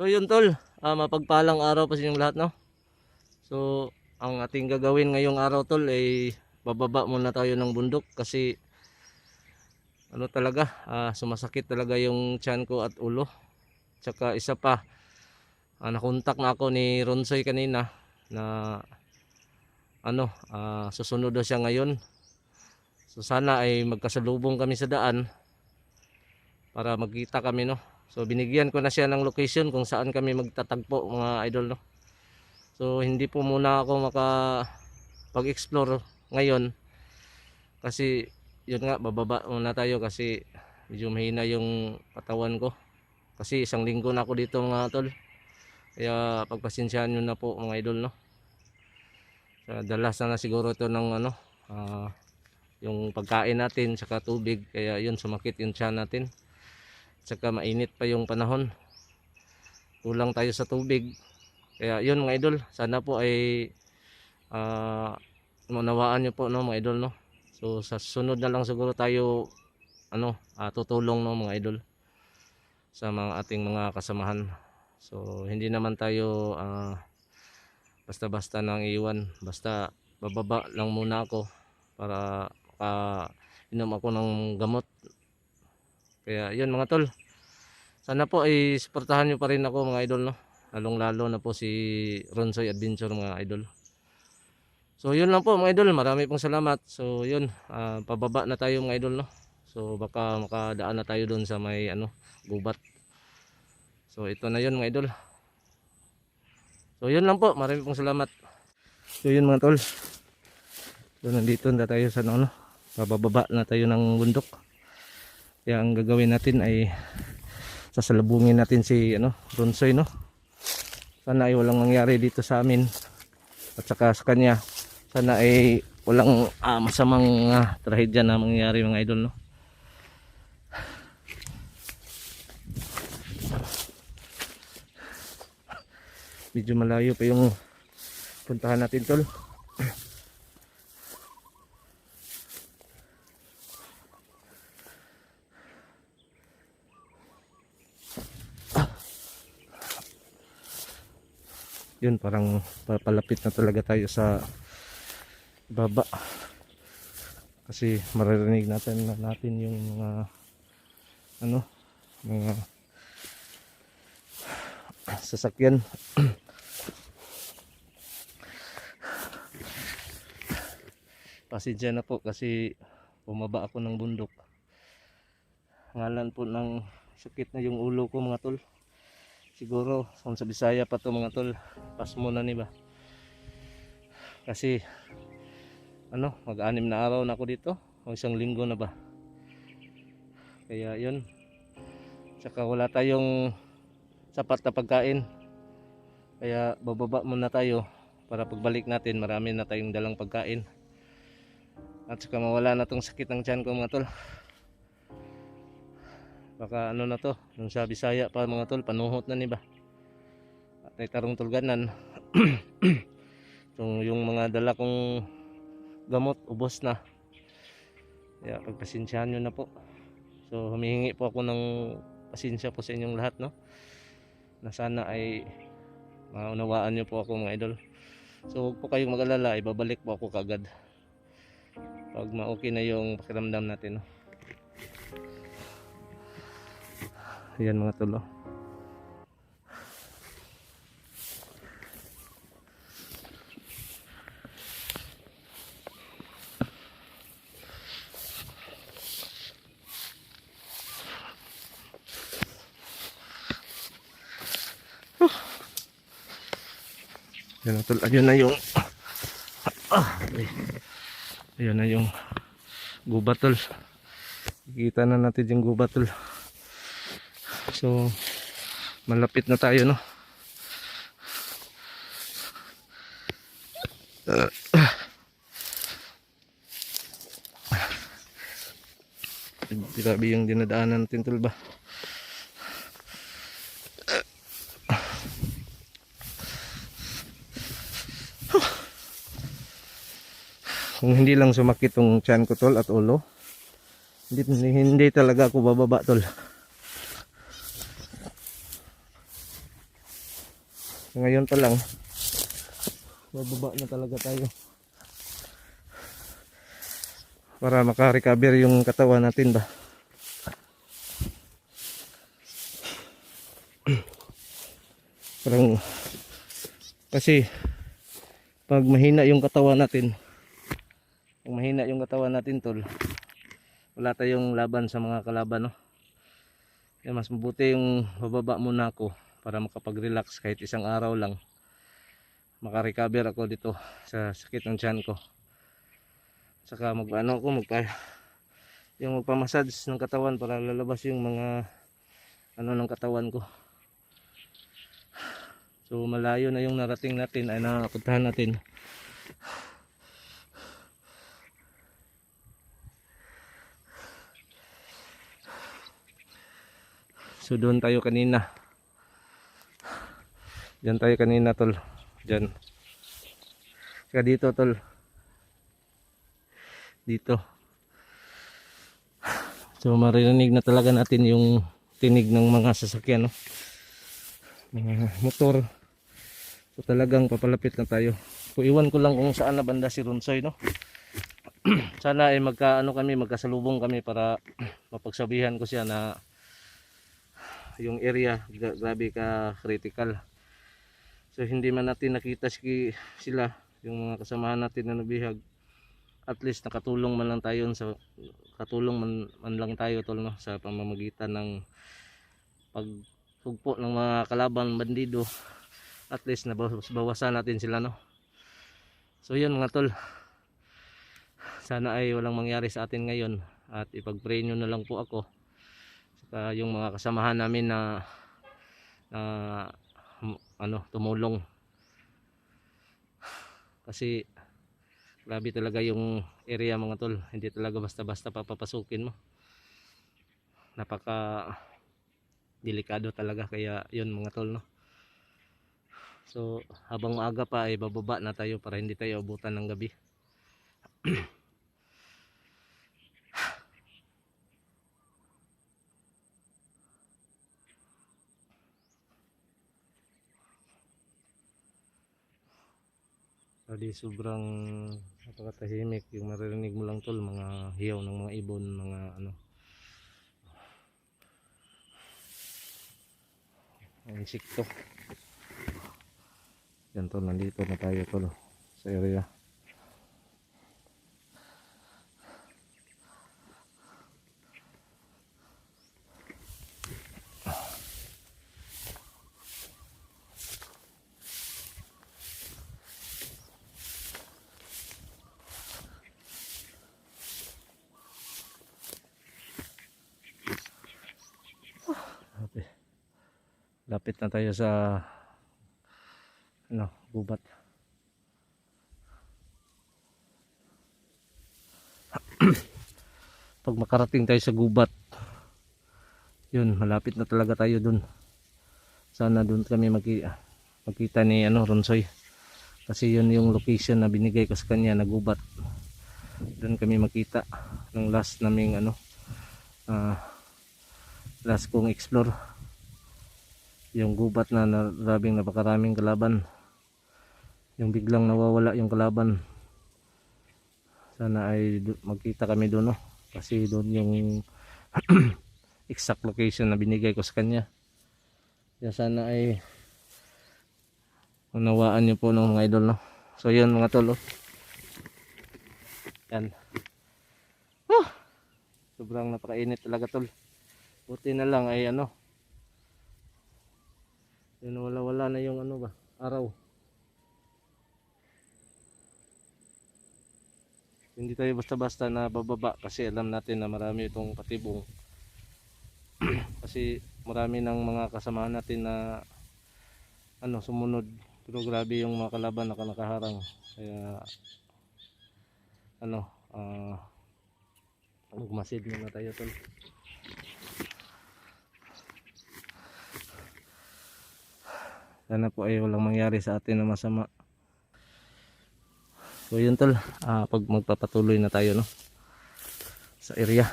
So yun tol, mapagpalang araw pa sa inyong lahat, no. So ang ating gagawin ngayong araw tol ay bababa muna tayo ng bundok kasi ano talaga, sumasakit talaga yung tiyan ko at ulo. Tsaka isa pa, nakontak na ako ni Ronsoy kanina na susunod daw siya ngayon. So sana ay magkasalubong kami sa daan para magkita kami, no. So binigyan ko na siya ng location kung saan kami magtatagpo mga idol, no. So hindi po muna ako makapag-explore ngayon kasi yun nga, bababa muna tayo kasi medyo mahina yung katawan ko. Kasi isang linggo na ako dito mga tol. Kaya pagpasensyahan nyo na po mga idol, no. So, dalas na siguro ito ng yung pagkain natin saka tubig, kaya yun sumakit yung tiyan natin. Saka mainit pa yung panahon, kulang tayo sa tubig. Kaya yun mga idol, sana po ay maunawaan nyo po, no mga idol, no. So sa sunod na lang siguro tayo tutulong, no mga idol, sa mga ating mga kasamahan. So hindi naman tayo basta-basta nang iwan, basta bababa lang muna ako para inom ako ng gamot. Kaya yun mga tol, sana po ay suportahan nyo pa rin ako mga idol, no. Lalong lalo na po si Ronsoy Adventure mga idol. So yun lang po mga idol, marami pong salamat. So yun, pababa na tayo mga idol, no. So baka makadaan na tayo doon sa may gubat. So ito na yun mga idol. So yun lang po, marami pong salamat. So yun mga tol, so nandito na tayo sa pababa na tayo ng bundok. Kaya ang gagawin natin ay sasalubungin natin si Ronsoy, no. Sana ay walang mangyari dito sa amin at saka sa kanya. Sana ay walang masamang trahedya na mangyayari mga idol, no. Medyo malayo pa yung puntahan natin tol. Yun, parang papalapit na talaga tayo sa baba kasi maririnig natin yung mga sasakyan. Pasensya na po kasi bumaba ako ng bundok, ngalan po ng sakit na yung ulo ko mga tol. Siguro kung sa Bisaya pa to mga tol, pasmo na ni ba, kasi mag-anim na araw na ako dito o isang linggo na ba. Kaya yun, saka wala tayong sapat na pagkain, kaya bababa muna tayo para pagbalik natin marami na tayong dalang pagkain at saka mawala na tong sakit ng tiyan ko mga tol. Baka na to, nung sa Bisaya pa mga tol, panuhot na ni ba at ay tarong tulganan. So yung mga dala kong gamot ubos na, kaya pagpasensyahan nyo na po. So humihingi po ako ng pasensya po sa inyong lahat, no, na sana ay maunawaan nyo po ako mga idol. So huwag po kayong mag-alala, ibabalik po ako kagad pag ma-okay na yung pakiramdam natin, no. Ayan mga tol, oh. Ayan mga tol, ayun na yung ayun na yung gubat tol. Kita na natin yung gubat tol. So malapit na tayo, no. Grabe yung dinadaanan natin tol ba. Kung hindi lang sumakit tong tiyan ko tol at ulo, hindi talaga ako bababa tol. Ngayon pa lang bababa na talaga tayo para maka-recover yung katawan natin ba. Parang kasi pag mahina yung katawan natin, tol, wala tayong laban sa mga kalaban, no? Kaya mas mabuti yung bababa muna ako para makapag-relax kahit isang araw lang, maka-recover ako dito sa sakit ng tiyan ko. Saka yung magpamassage ng katawan para lalabas yung mga ng katawan ko. So malayo na yung narating natin, ay napuntahan natin. So doon tayo kanina. Diyan tayo kanina, tol. Diyan. Saka dito, tol. Dito. So maririnig na talaga natin yung tinig ng mga sasakyan, no? Mga motor. So talagang papalapit na tayo. So iwan ko lang kung saan na banda si Ronsoy, no? Sana ay magkasalubong kami para mapagsabihan ko siya na yung area grabe ka critical. So hindi man natin nakita sila, yung mga kasamahan natin na nabihag, at least nakatulong man lang tayo man lang tayo, tol, no, sa pamamagitan ng pagsugpo ng mga kalaban bandido. At least nabawasan natin sila, no. So yun mga tol, sana ay walang mangyari sa atin ngayon at ipag-pray nyo na lang po ako saka yung mga kasamahan namin na tumulong, kasi grabe talaga yung area, mga tol. Hindi talaga basta-basta papapasukin mo, napaka delikado talaga. Kaya yun mga tol, no. So habang maaga pa ay bababa na tayo para hindi tayo abutan ng gabi. Di sobrang napakatahimik. Yung maririnig mo lang, tol, mga hiyaw ng mga ibon, mga insekto. Yan, tol, nandito na tayo, tol, sa area. Lapit na tayo sa gubat. Pag makarating tayo sa gubat, yun, malapit na talaga tayo dun. Sana dun kami magkita ni Ronsoy, kasi yun yung location na binigay ko sa kanya na gubat. Dun kami makita ng last naming last kong explore, yung gubat na napakaraming kalaban, yung biglang nawawala yung kalaban. Sana ay magkita kami doon, no? Kasi doon yung exact location na binigay ko sa kanya. Kaya sana ay unawaan nyo po ng mga idol, no? So yun mga tol, yan. Sobrang napakainit talaga, tol. Buti na lang ay yun, wala na yung araw. Hindi tayo basta-basta na bababa kasi alam natin na marami itong patibong. Kasi marami ng mga kasamahan natin na sumunod, pero grabe yung mga kalaban na nakaharang. Kaya magmasid muna tayo, tol. Sana po ay walang mangyari sa atin na masama. So yun, tol, pag magpapatuloy na tayo, no, sa area.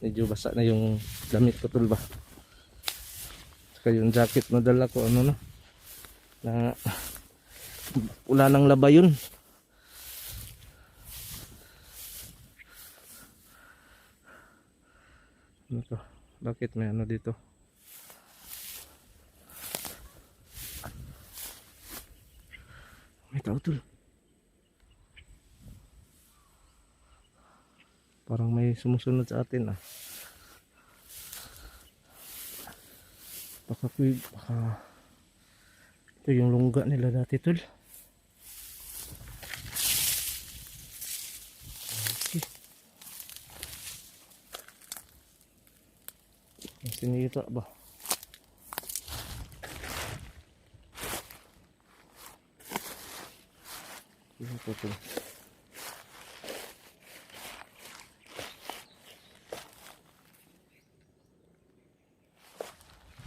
medyo basa na yung damit ko tol ba. Saka yung jacket na dala ko ano na wala nang laba yun. Ano to? Bakit may ano dito? May tao tol. Parang may sumusunod sa atin ah. Baka ito yung lungga nila dati tol. Okay. Ang sinita ba? Ito tol.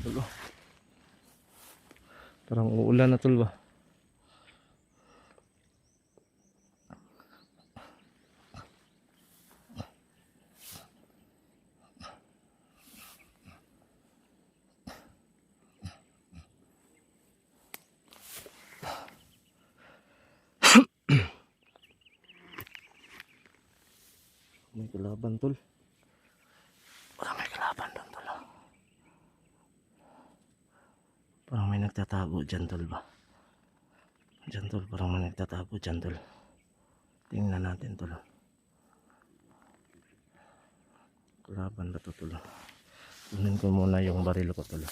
Tulo. Parang uulan na tol ba? May kalaban tol. Parang may kalaban doon tol. Parang may nagtatago dyan tol ba? Dyan tol, parang may nagtatago dyan tol. Tingnan natin tol. Kalaban ba to tol? Kunin ko muna yung baril ko tol.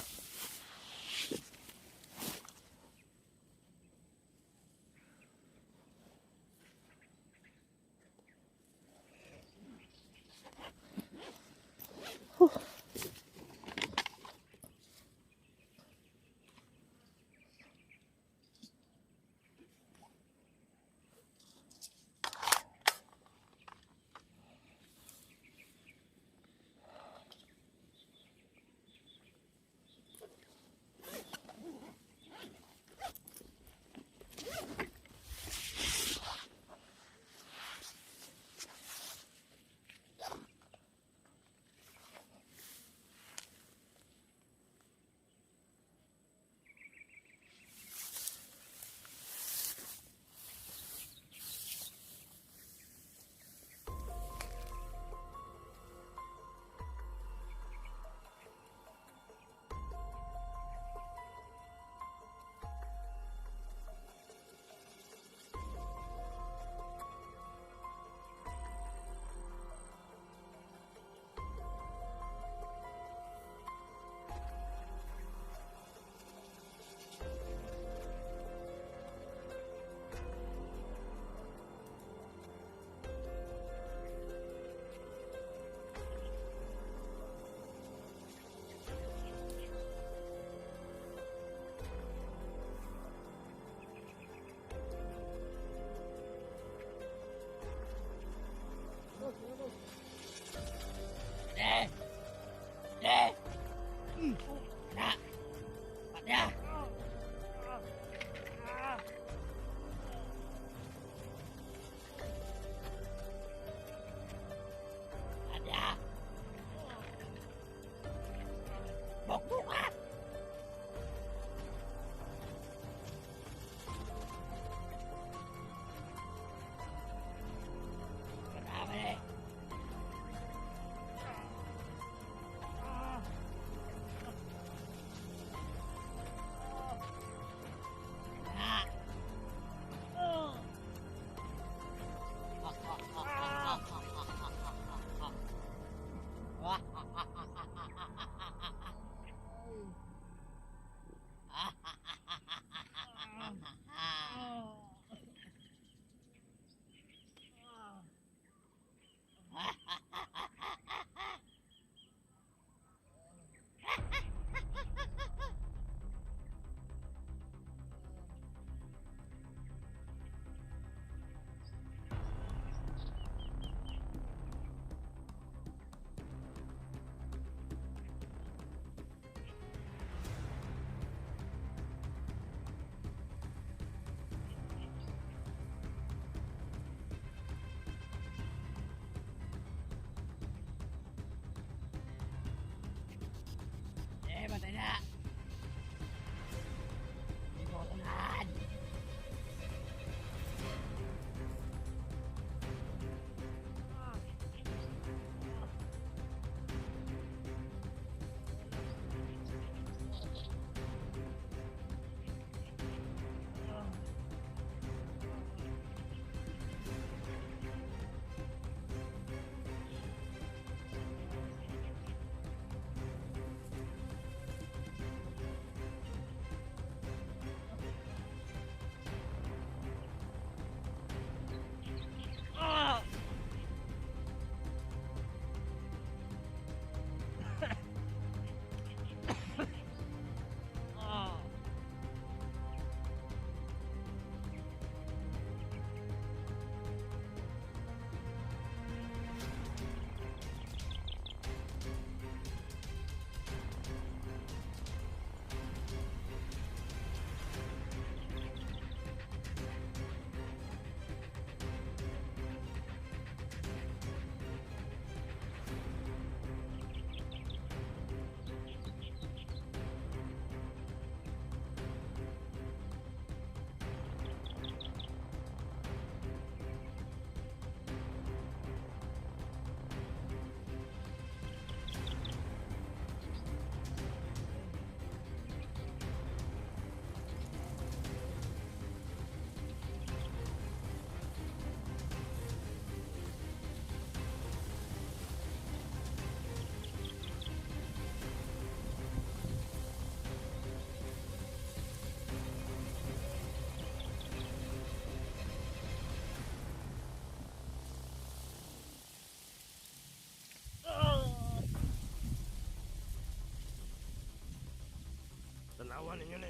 Awa ninyo ni.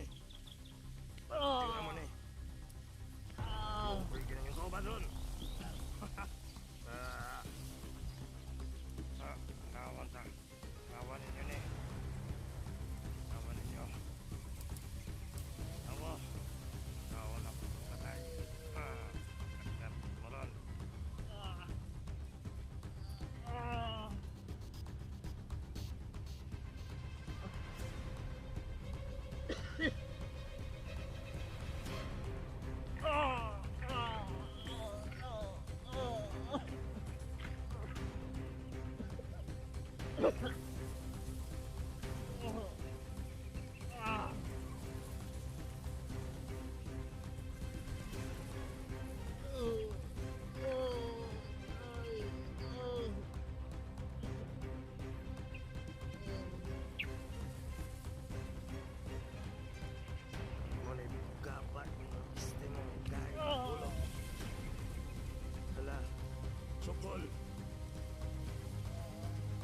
Tingnan mo ni. Uy, ganyan yung soba doon. Awan ta. Awa ninyo ni. Awa ninyo. Awa. Awa na po patay. Agad moron. Mulai gabat yung sistema mo dahil ulo. Hala, sukol.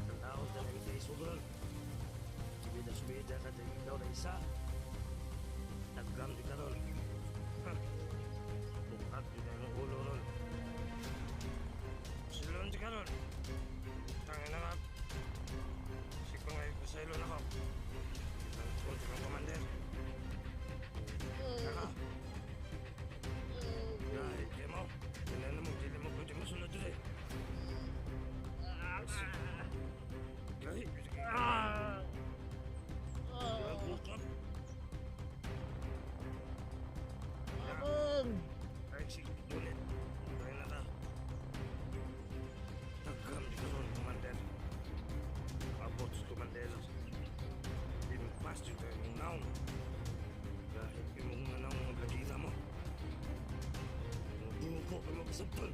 Tanaw na lang kayo sukol. Subida-subida ka din ikaw na isa. Nagkam di ka ron. Bukat yun ang ulo ron. Silon di ka ron. Tangin na nga. Sipangay ko sa ilon ako. Nagkul ka ng komander. Naka. Dahil kayo mo. Kailan mo, hindi mo pwede masunod doon eh. Dahil, sige. Jangan buka. Ay, sige, ulit. Kaya na ta. Nagkam di karon, Commander. Abot sa Commanderos. Dimpas yun tayo ng naong. Dahil imong nga naong maglagina mo. Hindi mo po kayo magsabtan.